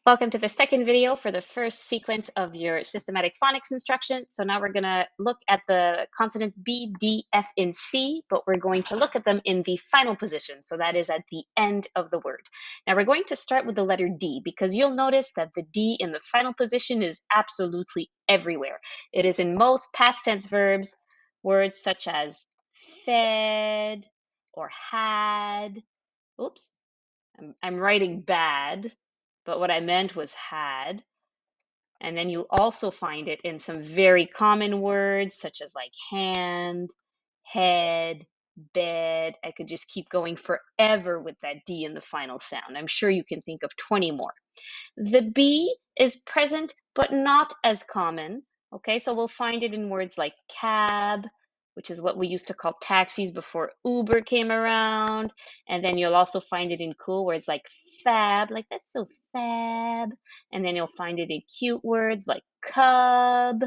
Welcome to the second video for the first sequence of your systematic phonics instruction. So now we're going to look at the consonants B, D, F, and C, but we're going to look at them in the final position. So that is at the end of the word. Now we're going to start with the letter D because you'll notice that the D in the final position is absolutely everywhere. It is in most past tense verbs, words such as fed or had. Oops, I'm writing bad, but what I meant was had. And then you also find it in some very common words such as like hand, head, bed. I could just keep going forever with that D in the final sound. I'm sure you can think of 20 more. The B is present, but not as common. Okay, so we'll find it in words like cab, which is what we used to call taxis before Uber came around. And then you'll also find it in cool words like fab, like that's so fab. And then you'll find it in cute words like cub.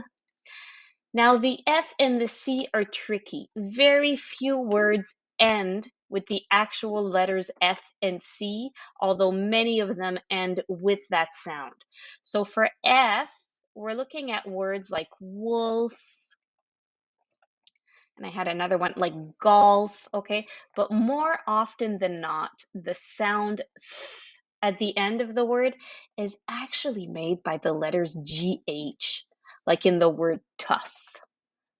Now, the F and the C are tricky. Very few words end with the actual letters F and C, although many of them end with that sound. So for F, we're looking at words like wolf, and I had another one like golf, okay? But more often than not, the sound th at the end of the word is actually made by the letters GH, like in the word tough.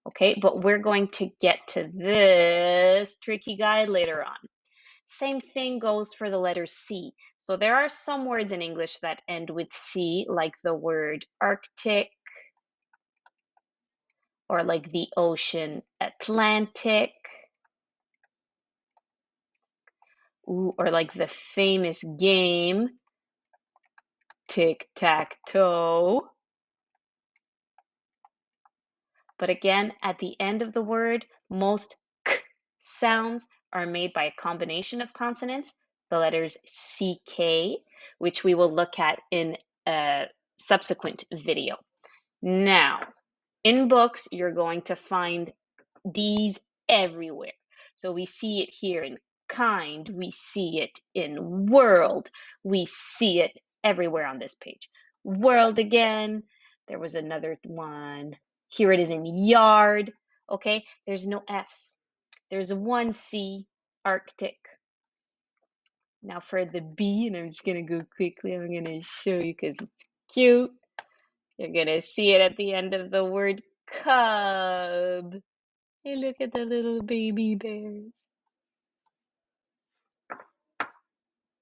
Okay, but we're going to get to this tricky guy later on. Same thing goes for the letter C. So there are some words in English that end with C, like the word Arctic, or like the ocean Atlantic, or like the famous game tic-tac-toe. But again, at the end of the word, most k sounds are made by a combination of consonants, the letters CK, which we will look at in a subsequent video. Now, in books, you're going to find these everywhere. So we see it here in kind, we see it in world, we see it everywhere on this page. World again, there was another one. Here it is in yard, okay? There's no F's. There's one C, Arctic. Now for the B, and I'm just gonna go quickly, I'm gonna show you because it's cute. You're gonna see it at the end of the word cub. Hey, look at the little baby bears.